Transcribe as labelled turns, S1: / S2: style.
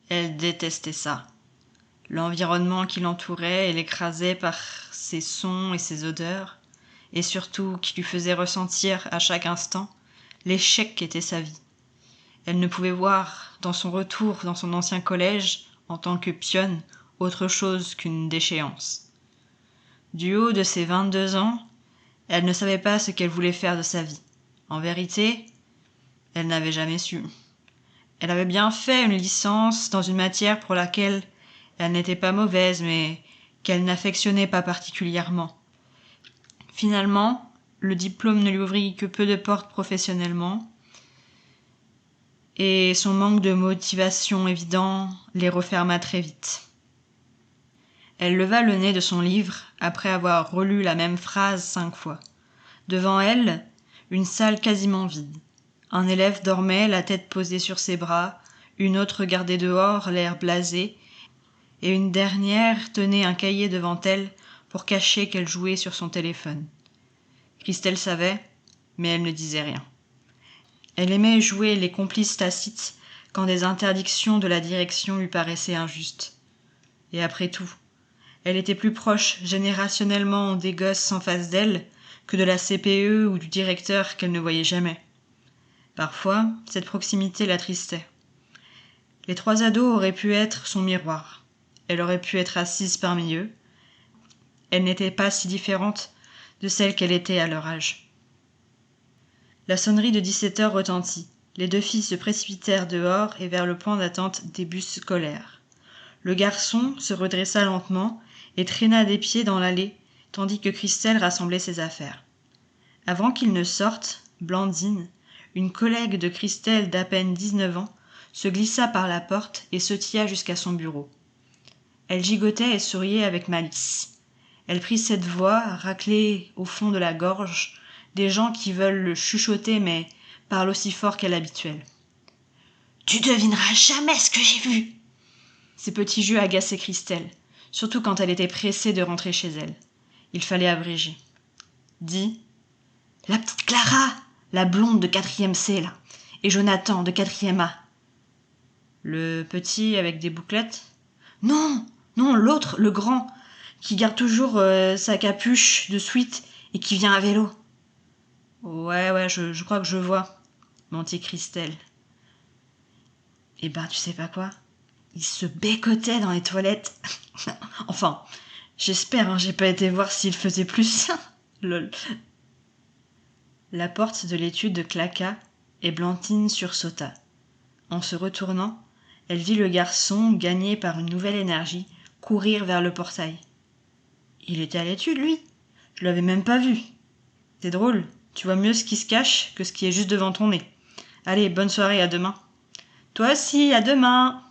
S1: Elle détestait ça. L'environnement qui l'entourait et l'écrasait par ses sons et ses odeurs, et surtout qui lui faisait ressentir à chaque instant l'échec qu'était sa vie. Elle ne pouvait voir, dans son retour dans son ancien collège, en tant que pionne, autre chose qu'une déchéance. Du haut de ses 22 ans, elle ne savait pas ce qu'elle voulait faire de sa vie. En vérité, elle n'avait jamais su. Elle avait bien fait une licence dans une matière pour laquelle elle n'était pas mauvaise, mais qu'elle n'affectionnait pas particulièrement. Finalement, le diplôme ne lui ouvrit que peu de portes professionnellement, et son manque de motivation évident les referma très vite. Elle leva le nez de son livre après avoir relu la même phrase 5 fois. Devant elle, une salle quasiment vide. Un élève dormait, la tête posée sur ses bras, une autre regardait dehors, l'air blasé, et une dernière tenait un cahier devant elle pour cacher qu'elle jouait sur son téléphone. Christelle savait, mais elle ne disait rien. Elle aimait jouer les complices tacites quand des interdictions de la direction lui paraissaient injustes. Et après tout, elle était plus proche générationnellement des gosses en face d'elle que de la CPE ou du directeur qu'elle ne voyait jamais. Parfois, cette proximité l'attristait. Les 3 ados auraient pu être son miroir. Elle aurait pu être assise parmi eux. Elle n'était pas si différente de celle qu'elle était à leur âge. La sonnerie de 17 heures retentit. Les 2 filles se précipitèrent dehors et vers le point d'attente des bus scolaires. Le garçon se redressa lentement et traîna des pieds dans l'allée, tandis que Christelle rassemblait ses affaires. Avant qu'il ne sorte, Blandine, une collègue de Christelle d'à peine 19 ans, se glissa par la porte et sautilla jusqu'à son bureau. Elle gigotait et souriait avec malice. Elle prit cette voix, raclée au fond de la gorge, des gens qui veulent le chuchoter mais parlent aussi fort qu'à l'habituel. « Tu devineras jamais ce que j'ai vu !» Ces petits jeux agaçaient Christelle, surtout quand elle était pressée de rentrer chez elle. Il fallait abréger. « Dis, la petite Clara, la blonde de 4e C, là, et Jonathan de 4e A. » Le petit avec des bouclettes ? Non, l'autre, le grand, qui garde toujours sa capuche de sweat et qui vient à vélo. Ouais, je crois que je vois, mentit Christelle. Eh ben, tu sais pas quoi ? Il se bécotait dans les toilettes. Enfin, j'espère, j'ai pas été voir s'il faisait plus. Lol. La porte de l'étude claqua et Blandine sursauta. En se retournant, elle vit le garçon, gagné par une nouvelle énergie, courir vers le portail. Il était à l'étude, lui. Je l'avais même pas vu. C'est drôle, tu vois mieux ce qui se cache que ce qui est juste devant ton nez. Allez, bonne soirée, à demain. Toi aussi, à demain.